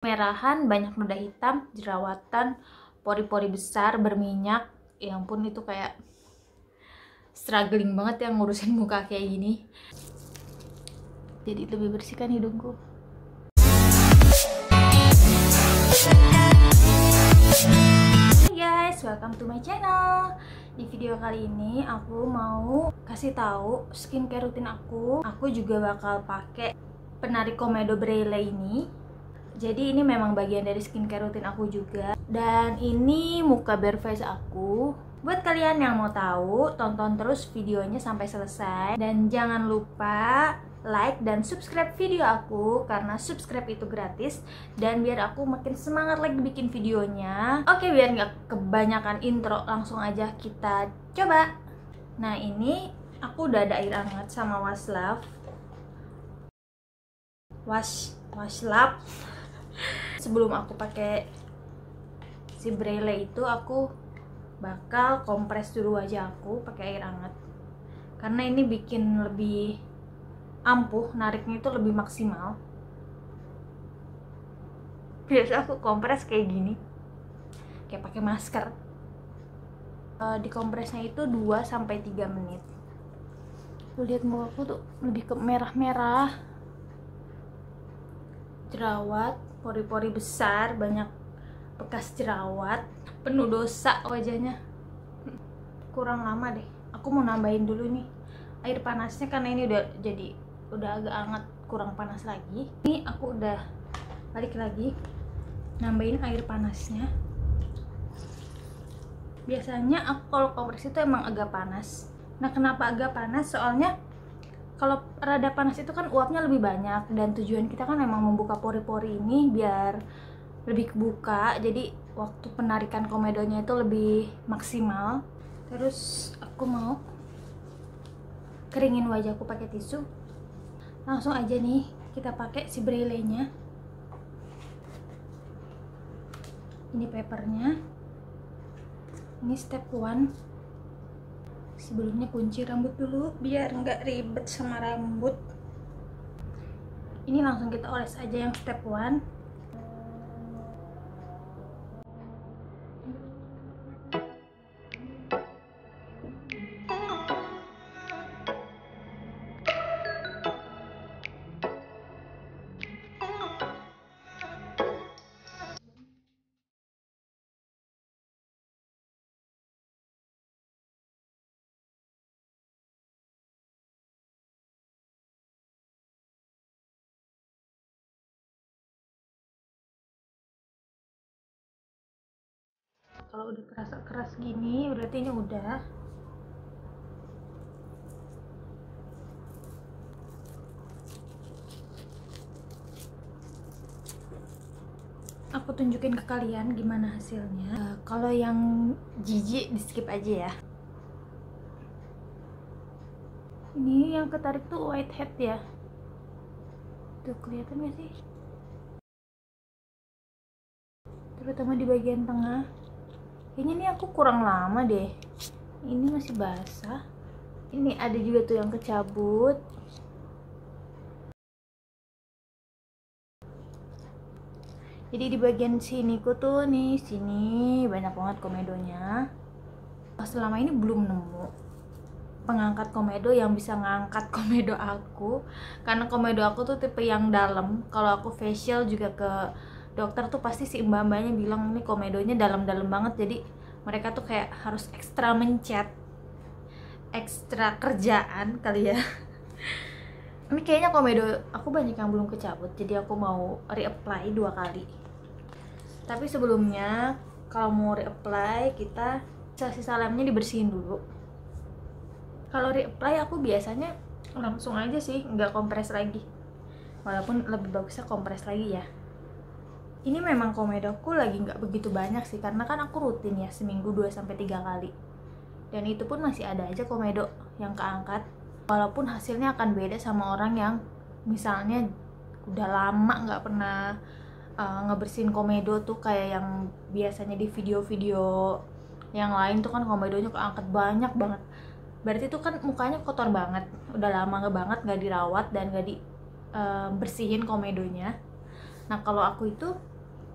Merahan, banyak noda hitam, jerawatan, pori-pori besar, berminyak. Ya ampun, itu kayak struggling banget yang ngurusin muka kayak gini. Jadi lebih bersihkan hidungku. Hai guys, welcome to my channel. Di video kali ini aku mau kasih tahu skincare rutin aku. Aku juga bakal pakai penarik komedo Braille ini. Jadi ini memang bagian dari skincare rutin aku juga. Dan ini muka bare face aku. Buat kalian yang mau tahu, tonton terus videonya sampai selesai. Dan jangan lupa like dan subscribe video aku, karena subscribe itu gratis. Dan biar aku makin semangat lagi bikin videonya. Oke, biar nggak kebanyakan intro, langsung aja kita coba. Nah, ini aku udah ada air hangat sama Washlab. Sebelum aku pakai si Braille itu, aku bakal kompres dulu wajah aku pakai air hangat, karena ini bikin lebih ampuh, nariknya itu lebih maksimal. Biasa aku kompres kayak gini, kayak pakai masker. Di kompresnya itu 2-3 menit. Lu lihat muka aku tuh lebih ke merah-merah, jerawat, pori-pori besar, banyak bekas jerawat, penuh dosa wajahnya. Kurang lama deh, aku mau nambahin dulu nih air panasnya, karena ini udah agak hangat, kurang panas lagi. Ini aku udah balik lagi nambahin air panasnya. Biasanya aku kalau kompres itu emang agak panas. Nah, kenapa agak panas? Soalnya kalau rada panas itu kan uapnya lebih banyak, dan tujuan kita kan emang membuka pori-pori ini biar lebih kebuka, jadi waktu penarikan komedonya itu lebih maksimal. Terus aku mau keringin wajahku pakai tisu. Langsung aja nih kita pakai si Braille-nya. Ini papernya. Ini step 1. Sebelumnya kunci rambut dulu biar nggak ribet sama rambut. Ini langsung kita oles aja yang step 1. Kalau udah terasa keras gini, berarti ini udah. Aku tunjukin ke kalian gimana hasilnya. Kalau yang jijik di skip aja ya. Ini yang ketarik tuh whitehead ya. Tuh kelihatan gak sih? Terutama di bagian tengah. Kayaknya ini aku kurang lama deh. Ini masih basah. Ini ada juga tuh yang kecabut. Jadi di bagian siniku tuh nih, sini banyak banget komedonya. Selama ini belum nemu pengangkat komedo yang bisa ngangkat komedo aku, karena komedo aku tuh tipe yang dalam. Kalau aku facial juga ke dokter tuh pasti si mbak-mbaknya bilang ini komedonya dalam-dalam banget, jadi mereka tuh kayak harus ekstra mencet, ekstra kerjaan kali ya. Ini kayaknya komedo aku banyak yang belum kecabut, jadi aku mau reapply 2 kali. Tapi sebelumnya kalau mau reapply, kita sisa lemnya dibersihin dulu. Kalau reapply aku biasanya langsung aja sih, nggak kompres lagi. Walaupun lebih bagusnya kompres lagi ya. Ini memang komedoku lagi nggak begitu banyak sih, karena kan aku rutin ya seminggu 2-3 kali. Dan itu pun masih ada aja komedo yang keangkat. Walaupun hasilnya akan beda sama orang yang misalnya udah lama nggak pernah ngebersihin komedo tuh, kayak yang biasanya di video-video yang lain tuh kan komedonya keangkat banyak banget. Berarti tuh kan mukanya kotor banget, udah lama banget nggak dirawat dan nggak dibersihin komedonya. Nah, kalau aku itu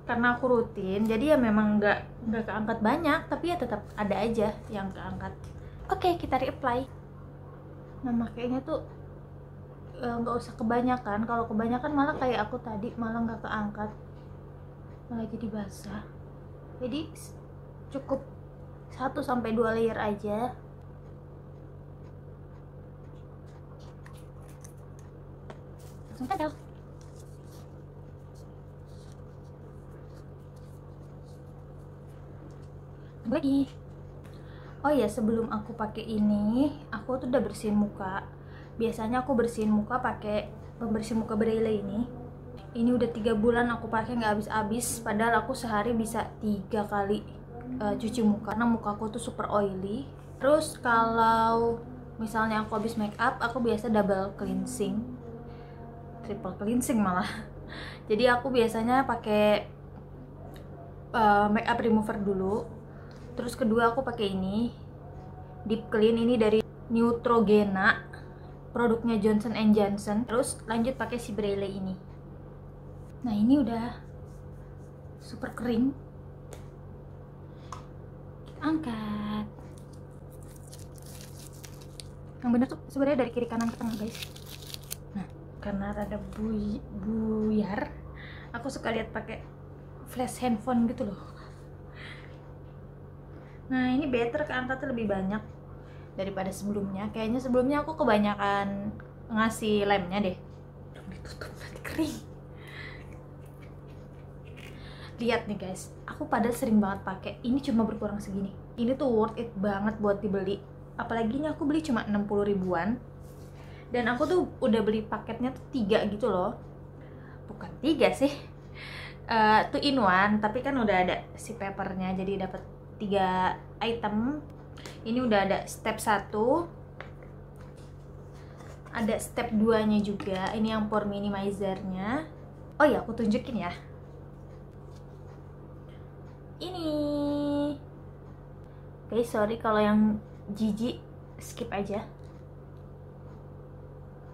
karena aku rutin, jadi ya memang nggak keangkat banyak, tapi ya tetap ada aja yang keangkat. Oke, kita reapply. Nah, makanya tuh nggak usah kebanyakan. Kalau kebanyakan malah kayak aku tadi, malah nggak keangkat, malah jadi basah. Jadi cukup 1-2 layer aja. Langsung tempel. Lagi. Oh ya, sebelum aku pakai ini, aku tuh udah bersihin muka. Biasanya aku bersihin muka pakai pembersih muka Braille ini. Ini udah 3 bulan aku pakai nggak habis-habis. Padahal aku sehari bisa 3 kali cuci muka karena mukaku tuh super oily. Terus kalau misalnya aku habis make up, aku biasa double cleansing, triple cleansing malah. Jadi aku biasanya pakai make up remover dulu. Terus kedua aku pakai ini Deep Clean, ini dari Neutrogena, produknya Johnson & Johnson. Terus lanjut pakai si Braille ini. Nah, ini udah super kering. Angkat. Yang bener tuh sebenarnya dari kiri kanan ke tengah, guys. Nah, karena rada buyar, aku suka lihat pakai flash handphone gitu loh. Nah, ini better, keangkatnya lebih banyak daripada sebelumnya. Kayaknya sebelumnya aku kebanyakan ngasih lemnya deh. Ditutup nanti kering. Lihat nih guys, aku padahal sering banget pakai. Ini cuma berkurang segini. Ini tuh worth it banget buat dibeli. Apalagi ini aku beli cuma 60 ribuan. Dan aku tuh udah beli paketnya tuh 3 gitu loh. Bukan 3 sih, 2 in 1, tapi kan udah ada si papernya, jadi dapat 3 item. Ini udah ada step 1, ada step 2 nya juga. Ini yang pore minimizernya. Oh ya, aku tunjukin ya. Ini guys, sorry kalau yang jijik, skip aja.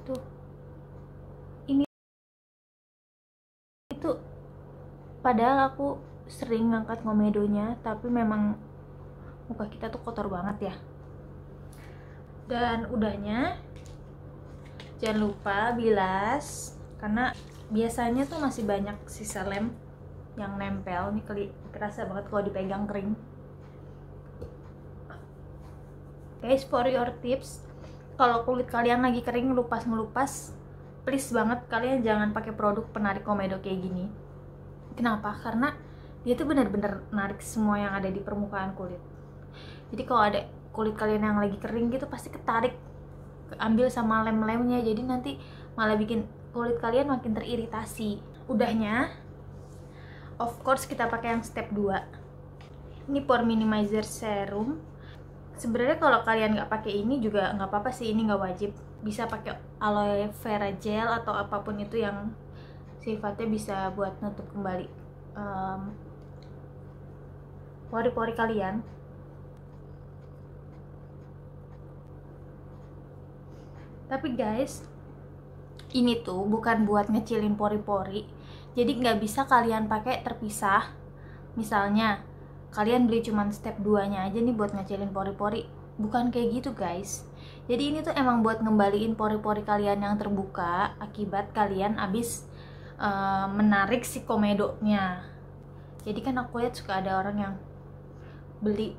Tuh, ini itu padahal aku sering ngangkat komedonya, tapi memang muka kita tuh kotor banget ya. Dan udahnya jangan lupa bilas, karena biasanya tuh masih banyak sisa lem yang nempel. Ini kerasa banget kalau dipegang kering. Guys, for your tips, kalau kulit kalian lagi kering ngelupas, please banget kalian jangan pakai produk penarik komedo kayak gini. Kenapa? Karena dia tuh bener-bener narik semua yang ada di permukaan kulit. Jadi kalau ada kulit kalian yang lagi kering gitu, pasti ketarik, ambil sama lem-lemnya. Jadi nanti malah bikin kulit kalian makin teriritasi. Udahnya, of course kita pakai yang step 2. Ini pore minimizer serum. Sebenarnya kalau kalian nggak pakai ini juga nggak apa-apa sih, ini nggak wajib. Bisa pakai aloe vera gel atau apapun itu yang sifatnya bisa buat nutup kembali pori-pori kalian. Tapi guys, ini tuh bukan buat ngecilin pori-pori, jadi nggak bisa kalian pakai terpisah. Misalnya kalian beli cuman step 2 nya aja nih buat ngecilin pori-pori, bukan kayak gitu guys. Jadi ini tuh emang buat ngembaliin pori-pori kalian yang terbuka akibat kalian abis menarik si komedonya. Jadi kan aku lihat suka ada orang yang beli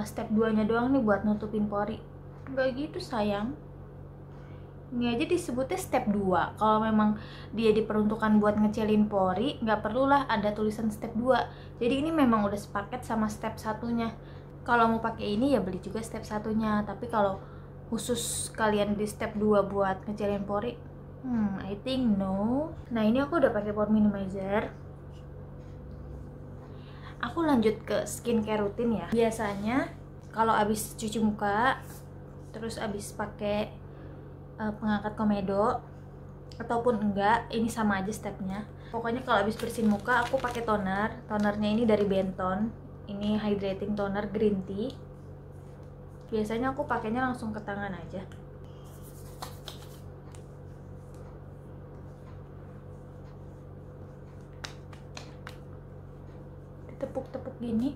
step 2 nya doang nih buat nutupin pori. Nggak gitu sayang. Ini aja disebutnya step 2. Kalau memang dia diperuntukkan buat ngecilin pori, nggak perlulah ada tulisan step 2. Jadi ini memang udah sepaket sama step 1-nya. Kalau mau pakai ini ya beli juga step 1-nya. Tapi kalau khusus kalian beli step 2 buat ngecilin pori, I think no. Nah, ini aku udah pakai pore minimizer. Aku lanjut ke skincare rutin ya. Biasanya kalau abis cuci muka, terus abis pakai pengangkat komedo ataupun enggak, ini sama aja stepnya. Pokoknya kalau habis bersihin muka aku pakai toner. Tonernya ini dari Benton. Ini hydrating toner green tea. Biasanya aku pakainya langsung ke tangan aja. tepuk-tepuk gini.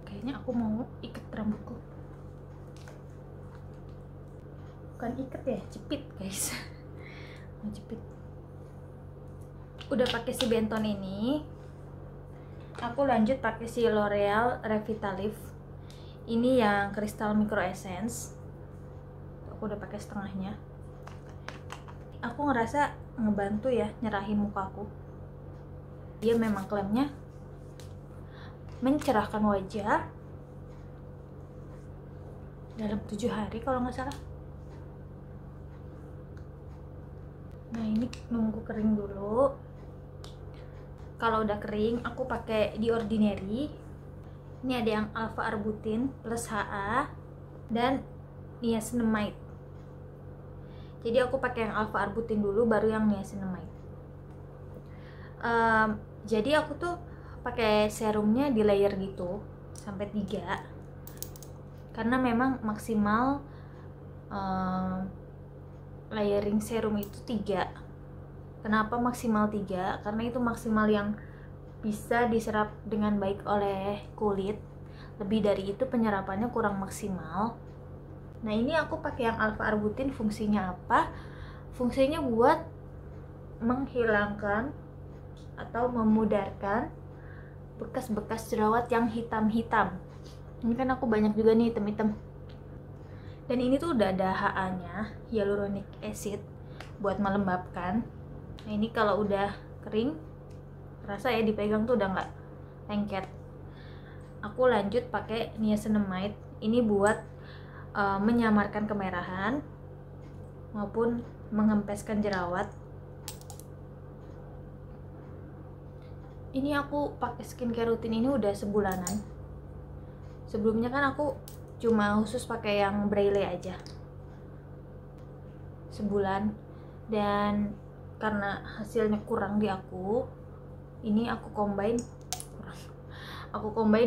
Kayaknya aku mau ikat rambutku. Bukan ikat ya, jepit guys. Mau jepit. Udah pakai si Benton ini, aku lanjut pakai si L'Oreal Revitalift. Ini yang Crystal Micro Essence. Aku udah pakai setengahnya. Aku ngerasa ngebantu ya nyerahin mukaku. Dia memang klaimnya mencerahkan wajah dalam 7 hari kalau nggak salah. Nah ini nunggu kering dulu. Kalau udah kering, aku pakai The Ordinary. Ini ada yang Alpha Arbutin plus HA dan Niacinamide. Jadi aku pakai yang Alpha Arbutin dulu, baru yang Niacinamide. Jadi aku tuh pakai serumnya di layer gitu sampai 3, karena memang maksimal layering serum itu 3. Kenapa maksimal 3? Karena itu maksimal yang bisa diserap dengan baik oleh kulit. Lebih dari itu penyerapannya kurang maksimal. Nah ini aku pakai yang Alpha Arbutin. Fungsinya apa? Fungsinya buat menghilangkan atau memudarkan bekas-bekas jerawat yang hitam-hitam. Ini kan aku banyak juga nih hitam-hitam. Dan ini tuh udah ada HA-nya, hyaluronic acid, buat melembabkan. Nah ini kalau udah kering, rasa ya dipegang tuh udah nggak lengket. Aku lanjut pakai Niacinamide. Ini buat menyamarkan kemerahan maupun mengempeskan jerawat. Ini aku pakai skincare rutin ini udah sebulanan. Sebelumnya kan aku cuma khusus pakai yang Braille aja sebulan, dan karena hasilnya kurang di aku, ini aku combine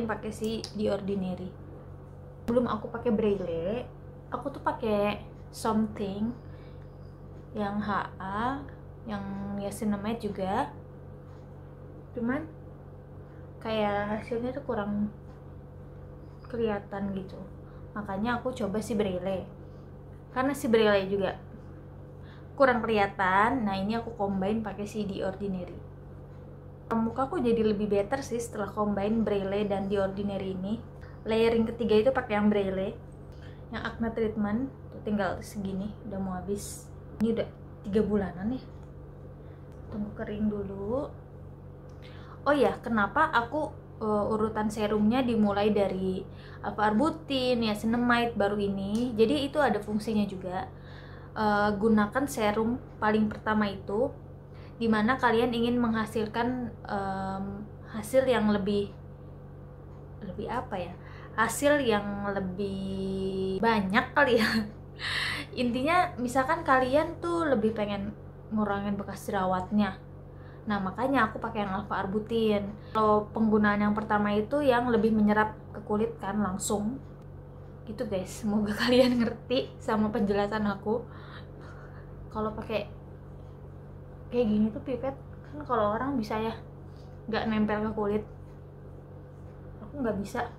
pakai si The Ordinary. Belum aku pakai Braille, aku tuh pakai Something yang HA, yang Niacinamide juga, cuman kayak hasilnya tuh kurang kelihatan gitu. Makanya aku coba si Braille, karena si Braille juga kurang kelihatan. Nah ini aku combine pakai si The Ordinary. Muka aku jadi lebih better sih setelah combine Braille dan The Ordinary ini. Layering ketiga itu pakai yang Braille, yang acne treatment tuh tinggal segini, udah mau habis. Ini udah 3 bulanan ya. Tunggu kering dulu. Oh ya, kenapa aku urutan serumnya dimulai dari Alpha Arbutin, Niacinamide, baru ini. Jadi itu ada fungsinya juga. Gunakan serum paling pertama itu dimana kalian ingin menghasilkan hasil yang lebih apa ya, hasil yang lebih banyak kali ya. Intinya misalkan kalian tuh lebih pengen ngurangin bekas jerawatnya, nah makanya aku pakai yang Alpha Arbutin. Kalau penggunaan yang pertama itu yang lebih menyerap ke kulit kan langsung gitu guys. Semoga kalian ngerti sama penjelasan aku. Kalau pakai kayak gini tuh pipet kan, kalau orang bisa ya nggak nempel ke kulit, aku nggak bisa.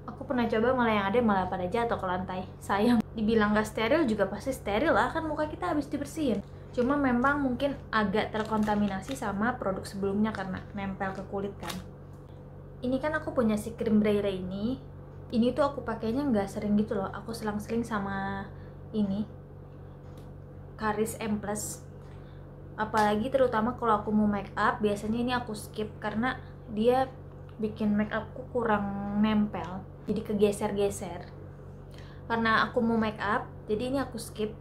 Aku pernah coba, malah yang ada malah pada jatuh ke lantai. Sayang. Dibilang nggak steril juga pasti steril lah, kan muka kita habis dibersihin. Cuma memang mungkin agak terkontaminasi sama produk sebelumnya karena nempel ke kulit kan. Ini kan aku punya si krim Braille ini. Ini tuh aku pakainya nggak sering gitu loh. Aku selang-seling sama ini Caris M+. Apalagi terutama kalau aku mau make up, biasanya ini aku skip karena dia bikin make upku kurang nempel, jadi kegeser-geser. Karena aku mau make up, jadi ini aku skip.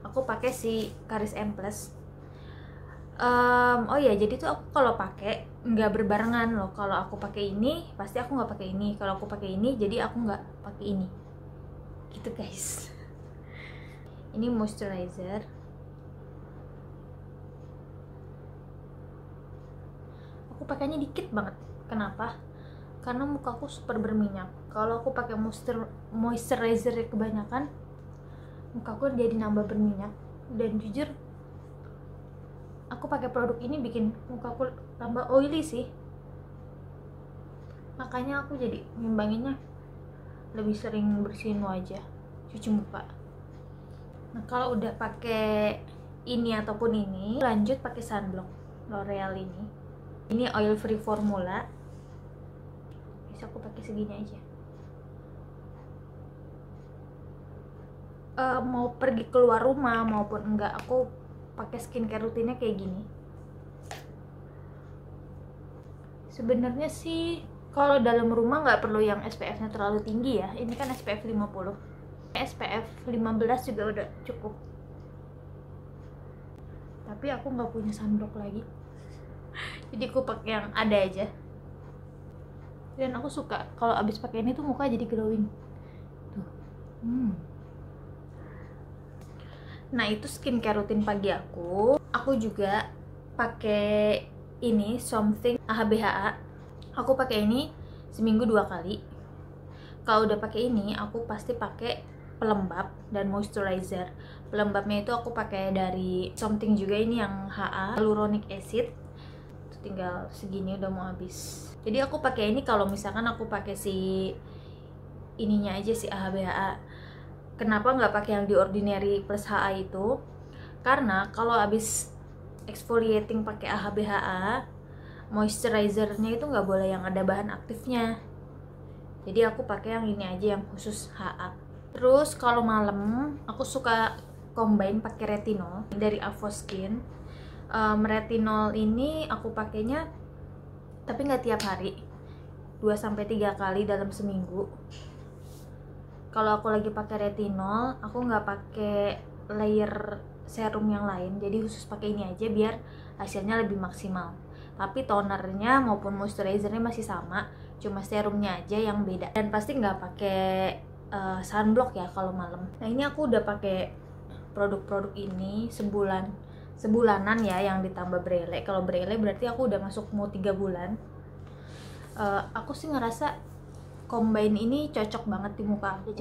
Aku pakai si Caris M+. Oh ya, jadi tuh aku kalau pakai nggak berbarengan loh. Kalau aku pakai ini, pasti aku nggak pakai ini. Kalau aku pakai ini, jadi aku nggak pakai ini. Gitu guys. Ini moisturizer. Aku pakainya dikit banget. Kenapa? Karena mukaku super berminyak. Kalau aku pakai moisturizer kebanyakan, mukaku jadi nambah berminyak. Dan jujur, aku pakai produk ini bikin mukaku tambah oily sih, makanya aku jadi ngimbanginnya lebih sering bersihin wajah, cuci muka. Nah kalau udah pakai ini ataupun ini, lanjut pakai sunblock L'Oreal ini. Ini oil free formula. Bisa aku pakai segini aja. Mau pergi keluar rumah maupun enggak, aku pakai skincare rutinnya kayak gini. Sebenarnya sih kalau dalam rumah nggak perlu yang SPF-nya terlalu tinggi ya. Ini kan SPF 50. SPF 15 juga udah cukup. Tapi aku nggak punya sunblock lagi. Jadi aku pakai yang ada aja. Dan aku suka kalau abis pakai ini tuh muka jadi glowing. Tuh. Nah itu skincare rutin pagi aku. Aku juga pakai ini Something AHBHA. Aku pakai ini seminggu 2 kali. Kalau udah pakai ini, aku pasti pakai pelembab dan moisturizer. Pelembabnya itu aku pakai dari Something juga, ini yang HA hyaluronic acid. Itu tinggal segini udah mau habis. Jadi aku pakai ini kalau misalkan aku pakai si ininya aja, si AHBHA. Kenapa nggak pakai yang di Ordinary plus HA itu? Karena kalau habis exfoliating pakai AHBHA, moisturizernya itu nggak boleh yang ada bahan aktifnya. Jadi aku pakai yang ini aja, yang khusus HA. Terus kalau malam aku suka combine pakai retinol dari Avoskin. Retinol ini aku pakainya tapi nggak tiap hari, 2-3 kali dalam seminggu. Kalau aku lagi pakai retinol, aku nggak pakai layer serum yang lain, jadi khusus pakai ini aja biar hasilnya lebih maksimal. Tapi tonernya maupun moisturizernya masih sama, cuma serumnya aja yang beda. Dan pasti nggak pakai sunblock ya kalau malam. Nah ini aku udah pakai produk-produk ini sebulanan ya, yang ditambah Brele. Kalau Brele berarti aku udah masuk mau 3 bulan. Aku sih ngerasa combine ini cocok banget di muka. Ini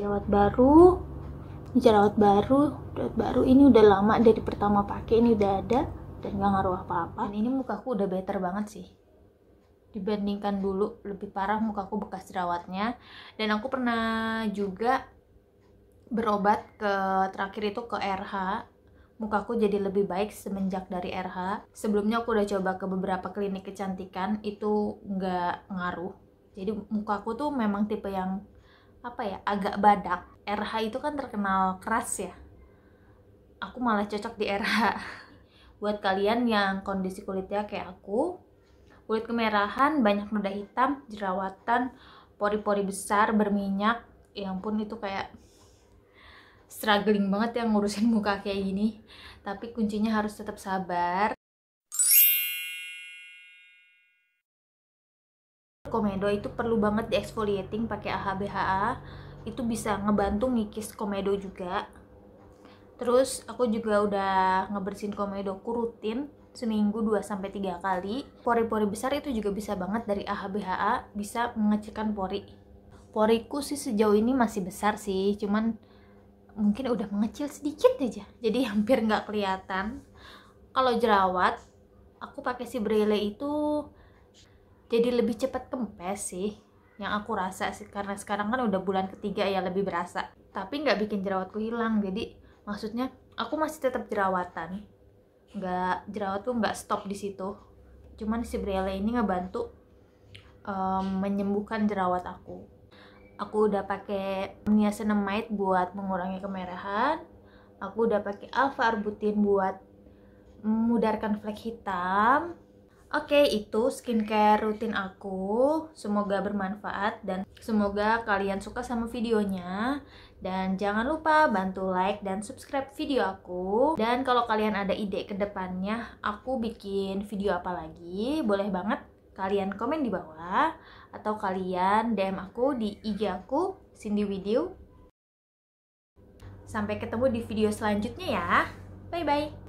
jerawat baru ini udah lama dari pertama pakai, ini udah ada dan gak ngaruh apa-apa. Dan ini mukaku udah better banget sih dibandingkan dulu, lebih parah mukaku bekas jerawatnya. Dan aku pernah juga berobat terakhir itu ke RH. Mukaku jadi lebih baik semenjak dari RH. Sebelumnya aku udah coba ke beberapa klinik kecantikan, itu nggak ngaruh. Jadi mukaku tuh memang tipe yang agak badak. RH itu kan terkenal keras ya. Aku malah cocok di RH. Buat kalian yang kondisi kulitnya kayak aku, kulit kemerahan, banyak noda hitam, jerawatan, pori-pori besar, berminyak, ya ampun itu kayak struggling banget yang ngurusin muka kayak gini. Tapi kuncinya harus tetap sabar. Komedo itu perlu banget di exfoliating pakai AHBHA, itu bisa ngebantu ngikis komedo juga. Terus aku juga udah ngebersihin komedoku rutin seminggu 2-3 kali. Pori-pori besar itu juga bisa banget dari AHBHA, bisa mengecilkan pori. Poriku sih sejauh ini masih besar sih, cuman mungkin udah mengecil sedikit aja, jadi hampir nggak kelihatan. Kalau jerawat, aku pakai si Brele itu jadi lebih cepat kempes sih, yang aku rasa sih, karena sekarang kan udah bulan ketiga ya, lebih berasa. Tapi nggak bikin jerawatku hilang, jadi maksudnya aku masih tetap jerawatan, jerawat tuh nggak stop di situ. Cuman si Brele ini ngebantu menyembuhkan jerawat aku. Aku udah pakai niacinamide buat mengurangi kemerahan. Aku udah pakai alpha arbutin buat memudarkan flek hitam. Oke, itu skincare rutin aku. Semoga bermanfaat dan semoga kalian suka sama videonya. Dan jangan lupa bantu like dan subscribe video aku. Dan kalau kalian ada ide ke depannya aku bikin video apa lagi, boleh banget kalian komen di bawah. Atau kalian DM aku di IG aku, Cindy Video. Sampai ketemu di video selanjutnya ya. Bye-bye.